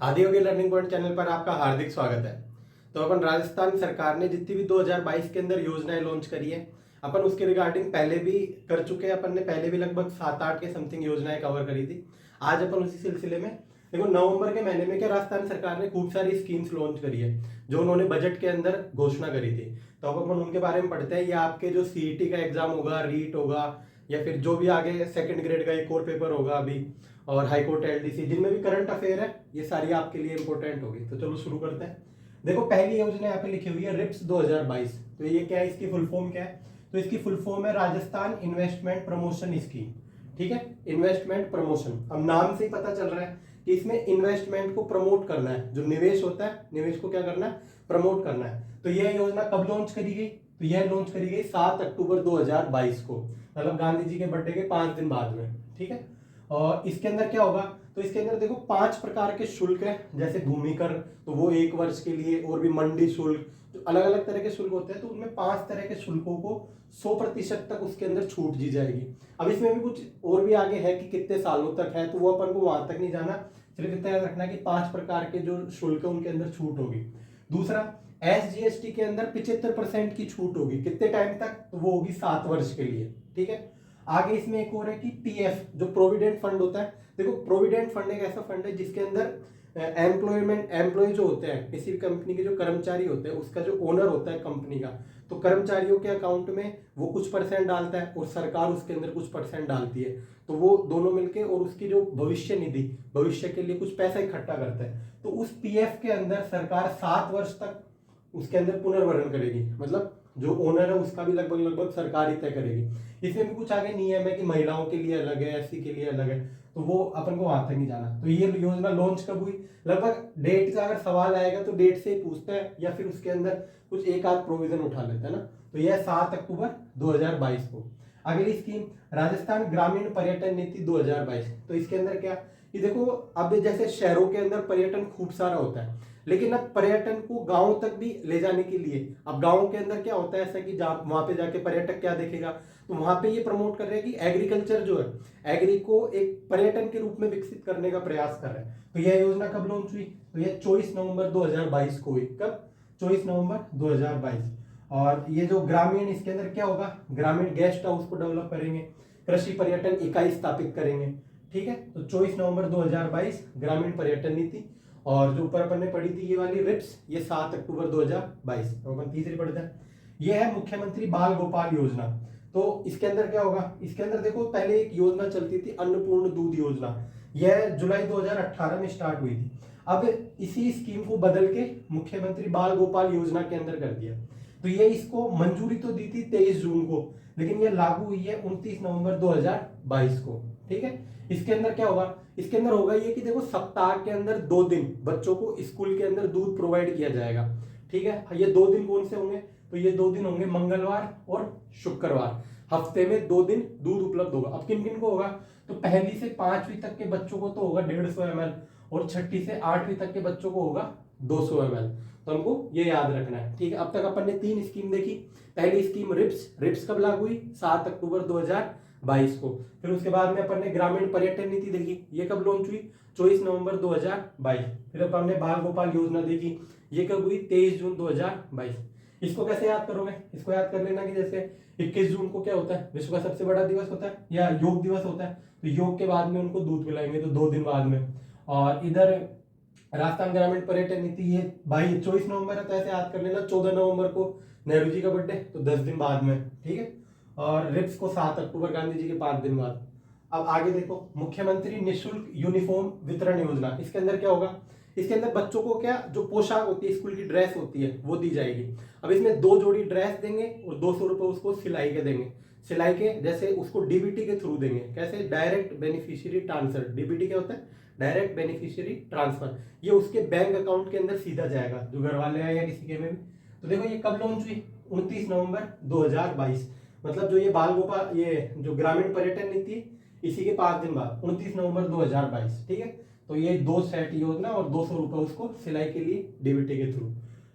आदि योगी learning point channel पर आपका हार्दिक स्वागत है। तो अपन राजस्थान सरकार ने जितनी भी 2022 के अंदर योजनाएं लॉन्च करी है, अपन उसके रिगार्डिंग पहले भी कर चुके हैं। अपन ने पहले भी लगभग 7-8 के समथिंग योजनाएं कवर करी थी। आज अपन उसी सिलसिले में देखो, नवंबर के महीने में क्या राजस्थान सरकार ने खूब सारी स्कीम्स लॉन्च करी है जो उन्होंने बजट के अंदर घोषणा करी थी। तो अब अपन उनके बारे में पढ़ते हैं। ये आपके जो सीईटी का एग्जाम होगा, रीट होगा, या फिर जो भी आगे सेकंड ग्रेड का एक और पेपर होगा अभी, और हाईकोर्ट एलडीसी, जिनमें भी करंट अफेयर है, ये सारी आपके लिए इंपॉर्टेंट होगी। तो चलो शुरू करते हैं। देखो, पहली योजना यहाँ पे लिखी हुई है रिप्स 2022। तो ये क्या है, इसकी फुल फॉर्म क्या है? तो इसकी फुल फॉर्म है राजस्थान इन्वेस्टमेंट प्रमोशन स्कीम। ठीक है, इन्वेस्टमेंट प्रमोशन। अब नाम से ही पता चल रहा है कि इसमें इन्वेस्टमेंट को प्रमोट करना है। जो निवेश होता है, निवेश को क्या करना है? प्रमोट करना है। तो यह योजना कब लॉन्च करी गई? तो यह लॉन्च करी गई 7 अक्टूबर 2022 को, मतलब गांधी जी के बर्थडे के 5 दिन बाद में। ठीक है, और इसके अंदर क्या होगा? तो इसके अंदर देखो 5 प्रकार के शुल्क है। जैसे भूमि कर, तो वो 1 वर्ष के लिए, और भी मंडी शुल्क, जो अलग अलग तरह के शुल्क होते हैं, तो उनमें 5 तरह के शुल्कों को 100% तक उसके अंदर छूट दी जाएगी। अब इसमें भी कुछ और भी आगे है कि कितने सालों तक है, तो वो अपन को वहां तक नहीं जाना। सिर्फ इतना याद रखना कि 5 प्रकार के जो शुल्क है उनके अंदर छूट होगी। दूसरा, एसजीएसटी के अंदर 75% की छूट होगी। कितने टाइम तक? तो वो होगी 7 वर्ष के लिए। ठीक है, आगे इसमें एक और है कि पीएफ, जो प्रोविडेंट फंड होता है। देखो, प्रोविडेंट फंड एक ऐसा फंड है जिसके अंदर एम्प्लॉय जो होते हैं, किसी भी कंपनी के जो कर्मचारी होते हैं, उसका जो ओनर होता है कंपनी का, तो कर्मचारियों के अकाउंट में वो कुछ परसेंट डालता है और सरकार उसके अंदर कुछ परसेंट डालती है। तो वो दोनों मिलके और उसकी जो भविष्य निधि, भविष्य के लिए कुछ पैसा इकट्ठा करता है। तो उस पीएफ के अंदर सरकार 7 वर्ष तक उसके अंदर पुनर्भरण करेगी। मतलब जो ओनर है उसका भी लगभग लगभग सरकार ही तय करेगी। इसमें भी कुछ आगे नियम है कि महिलाओं के लिए अलग है, एससी के लिए अलग है, तो वो अपन को वहां तक नहीं जाना। तो ये योजना लॉन्च कब हुई? लगभग डेट का अगर सवाल आएगा तो डेट से ही पूछता है, या फिर उसके अंदर कुछ एक आध प्रोविजन उठा लेता है ना। तो यह 7 अक्टूबर 2022 को। अगली स्कीम, राजस्थान ग्रामीण पर्यटन नीति 2022। तो इसके अंदर क्या कि देखो, अब जैसे शहरों के अंदर पर्यटन खूब सारा होता है, लेकिन अब पर्यटन को गांव तक भी ले जाने के लिए, अब गांव के अंदर क्या होता है ऐसा कि वहां पे जाके पर्यटक क्या देखेगा, तो वहां पे ये प्रमोट कर रहे हैं कि एग्रीकल्चर जो है, एग्री को एक पर्यटन के रूप में विकसित करने का प्रयास कर रहे हैं। तो यह योजना कब लॉन्च हुई? तो यह 24 नवंबर 2022 को हुई। कब? 24 नवंबर 2022। और ये जो ग्रामीण, इसके अंदर क्या होगा? ग्रामीण गेस्ट हाउस को डेवलप करेंगे, कृषि पर्यटन इकाई स्थापित करेंगे। ठीक है, तो 24 नवंबर 2022 ग्रामीण पर्यटन नीति। और जो ऊपर अपन ने पढ़ी थी ये वाली रिप्स, ये 7 अक्टूबर 2022। तो अपन तीसरी पढ़ते हैं। ये है मुख्यमंत्री बाल गोपाल योजना। तो इसके अंदर क्या होगा? इसके अंदर देखो, पहले एक योजना चलती थी अन्नपूर्ण दूध योजना। यह जुलाई 2018 में स्टार्ट हुई थी। अब इसी स्कीम को बदल के मुख्यमंत्री बाल गोपाल योजना के अंदर कर दिया। तो ये इसको मंजूरी तो दी थी 23 जून को, लेकिन ये लागू हुई है 29 नवंबर 2022 को। ठीक है, इसके अंदर क्या होगा? इसके अंदर होगा ये कि देखो, सप्ताह के अंदर 2 दिन बच्चों को स्कूल के अंदर दूध प्रोवाइड किया जाएगा। ठीक है, ये 2 दिन कौन से होंगे? तो ये 2 दिन होंगे मंगलवार और शुक्रवार। हफ्ते में 2 दिन दूध उपलब्ध होगा। अब किन किन को होगा? तो पहली से 5वीं तक के बच्चों को तो होगा 150 ml, और छठी से 8वीं तक के बच्चों को होगा 200 ml। तो हमको ये याद रखना है। ठीक है, अब तक अपन ने 3 स्कीम देखी। पहली स्कीम रिप्स। रिप्स कब लागू हुई? 7 अक्टूबर 2022 को। फिर उसके बाद में अपन ने ग्रामीण पर्यटन नीति देखी, ये कब लॉन्च हुई? 24 नवंबर 2022। फिर अपन ने बाल गोपाल योजना देखी, ये कब हुई? 23 जून 2022। इसको कैसे याद करोगे? इसको याद कर लेना कि जैसे 21 जून को क्या होता है? विश्व का सबसे बड़ा दिवस होता है, या योग दिवस होता है। तो योग के बाद में उनको दूध पिलाएंगे, तो 2 दिन बाद में। और इधर राजस्थान ग्रामीण पर्यटन नीति, ये भाई 24 नवंबर है, तो ऐसे याद कर लेना। 14 नवंबर को नेहरू जी का बर्थडे, तो 10 दिन बाद में। ठीक है, और रिप्स को 7 अक्टूबर, गांधी जी के 5 दिन बाद। अब आगे देखो, मुख्यमंत्री निःशुल्क यूनिफॉर्म वितरण योजना। इसके अंदर क्या होगा? इसके अंदर बच्चों को क्या, जो पोशाक होती है, स्कूल की ड्रेस होती है, वो दी जाएगी। अब इसमें 2 जोड़ी ड्रेस देंगे और 200 रुपए उसको सिलाई के देंगे। सिलाई के जैसे उसको डीबीटी के थ्रू देंगे। कैसे? Direct beneficiary transfer. डीबीटी क्या होता है? Direct beneficiary transfer. ये उसके बैंक अकाउंट के अंदर सीधा जाएगा, जो घर वाले हैं या किसी के में भी। तो देखो, ये कब लॉन्च हुई? 29 नवंबर 2022। मतलब जो ये बाल गोपाल, ये जो ग्रामीण पर्यटन नीति, इसी के 5 दिन बाद 29 नवंबर 2022। ठीक है, तो ये 2 सेट योजना और 200 रुपए उसको सिलाई के लिए डीबीटी के थ्रू।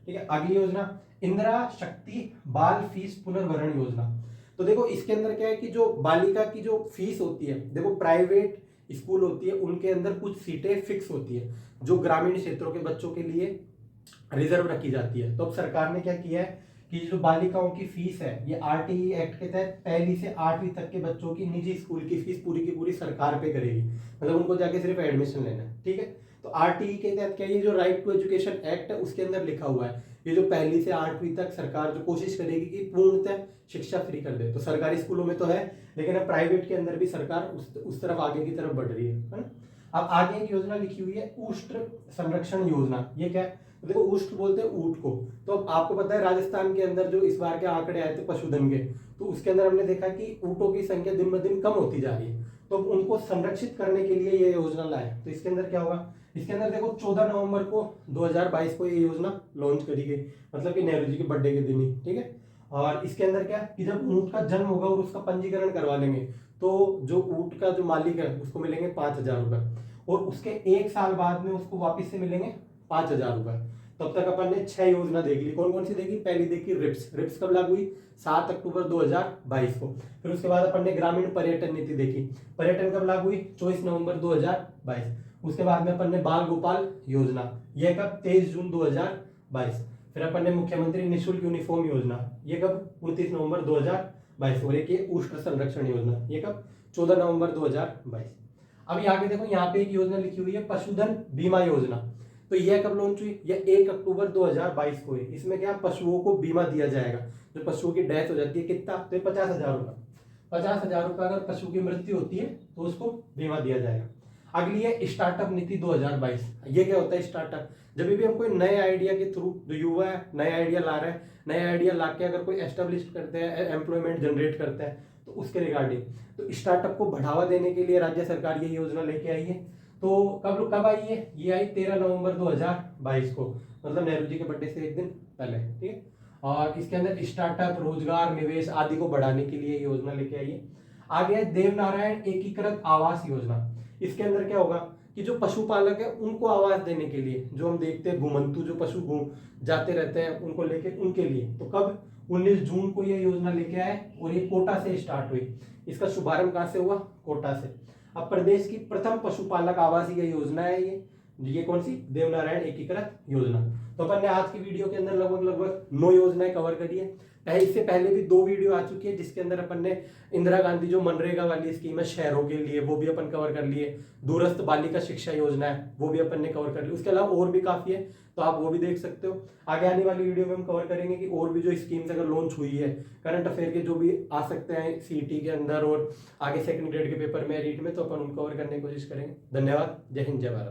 ठीक है, अगली योजना इंदिरा शक्ति बाल फीस पुनर्भरण योजना। तो देखो, इसके अंदर क्या है कि जो बालिका की जो फीस होती है, देखो प्राइवेट स्कूल होती है उनके अंदर कुछ सीटें फिक्स होती है जो ग्रामीण क्षेत्रों के बच्चों के लिए रिजर्व रखी जाती है। तो अब सरकार ने क्या किया है कि जो बालिकाओं की फीस है ये आरटीई एक्ट के तहत पहली से 8वीं तक के बच्चों की निजी स्कूल की फीस पूरी की पूरी सरकार पे करेगी, मतलब उनको जाके सिर्फ एडमिशन लेना है, ठीक है। तो आरटीई के तहत क्या, ये जो राइट टू एजुकेशन एक्ट है उसके अंदर लिखा हुआ है ये जो पहली से 8वीं तक सरकार जो कोशिश करेगी कि पूर्णतः शिक्षा फ्री कर दे। तो सरकारी स्कूलों में तो है, लेकिन अब प्राइवेट के अंदर भी सरकार उस तरफ आगे की तरफ बढ़ रही है ना। अब आगे एक योजना लिखी हुई है ऊष्ट संरक्षण योजना। ये क्या है, तो देखो ऊष्ट बोलते हैं ऊंट को। तो अब आपको पता है राजस्थान के अंदर जो इस बार के आंकड़े आए थे पशुधन के, तो उसके अंदर हमने देखा कि ऊंटों की संख्या दिन ब दिन कम होती जा रही है। तो उनको संरक्षित करने के लिए ये योजना लाए। तो इसके अंदर क्या होगा, इसके अंदर देखो 14 नवंबर को 2022 को ये योजना लॉन्च करी गई, मतलब कि नेहरू जी के बर्थडे के दिन ही, ठीक है। और इसके अंदर क्या कि जब ऊंट का जन्म होगा और उसका पंजीकरण करवा लेंगे तो जो ऊंट का जो मालिक है उसको मिलेंगे 5,000 रुपए, और उसके 1 साल बाद में उसको वापिस से मिलेंगे 5,000 रुपए। तब तक अपन ने 6 योजना देख ली। कौन कौन सी देखी, पहली देखी रिप्स कब लागू हुई, 7 अक्टूबर 2022 को। फिर उसके बाद अपन ने ग्रामीण पर्यटन नीति देखी, पर्यटन कब लागू हुई, 24 नवंबर 2022। उसके बाद में अपन ने बाल गोपाल योजना, यह कब, 23 जून 2022। फिर अपन ने मुख्यमंत्री निःशुल्क यूनिफॉर्म योजना, ये कब, 29 नवंबर 2022। और एक ये ऊष्ट संरक्षण योजना, ये कब, 14 नवंबर 2022। अभी आगे देखो यहाँ पे एक योजना लिखी हुई है पशुधन बीमा योजना। तो यह कब लॉन्च हुई, यह 1 अक्टूबर 2022 को हुई। इसमें क्या, पशुओं को बीमा दिया जाएगा। जो पशुओं की डेथ हो जाती है, कितना, तो 50,000 रुपये, 50,000 रुपये अगर पशु की मृत्यु होती है तो उसको बीमा दिया जाएगा। अगली है स्टार्टअप नीति 2022। ये क्या होता है स्टार्टअप, जब भी हम कोई नए आइडिया के थ्रू, जो युवा है नए आइडिया ला रहे हैं, नए आइडिया ला के अगर कोई एस्टेब्लिश करते हैं, एम्प्लॉयमेंट जनरेट करते हैं, तो उसके रिगार्डिंग तो स्टार्टअप को बढ़ावा देने के लिए राज्य सरकार ये योजना लेके आई है। तो कब आई है, ये आई 13 नवंबर 2022 को, मतलब नेहरू जी के बर्थडे से एक दिन पहले, ठीक है। और इसके अंदर स्टार्टअप, रोजगार, निवेश आदि को बढ़ाने के लिए योजना लेके आई है। आगे है देवनारायण एकीकृत आवास योजना। इसके अंदर क्या होगा कि जो पशुपालक है उनको आवास देने के लिए, जो हम देखते हैं घुमंतु जो पशु जाते रहते हैं उनको लेके, उनके लिए। तो कब, 19 जून को ये योजना लेके आए और ये कोटा से स्टार्ट हुई। इसका शुभारंभ कहां से हुआ, कोटा से। अब प्रदेश की प्रथम पशुपालक आवासीय योजना है ये कौन सी, देवनारायण एकीकृत योजना। तो अपन ने आज की वीडियो के अंदर लगभग 9 योजनाएं कवर करी है। इससे पहले भी 2 वीडियो आ चुकी है जिसके अंदर अपन ने इंदिरा गांधी जो मनरेगा वाली स्कीम है शहरों के लिए, वो भी अपन कवर कर लिए। दूरस्थ बालिका शिक्षा योजना है वो भी अपन ने कवर कर ली। उसके अलावा और भी काफी है, तो आप वो भी देख सकते हो। आगे आने वाली वीडियो में हम कवर करेंगे कि और भी जो स्कीम्स अगर लॉन्च हुई है करंट अफेयर के, जो भी आ सकते हैं सीईटी के अंदर और आगे सेकंड ग्रेड के पेपर में, रीट में, तो अपन उनको कवर करने की कोशिश करेंगे। धन्यवाद, जय हिंद, जय भारत।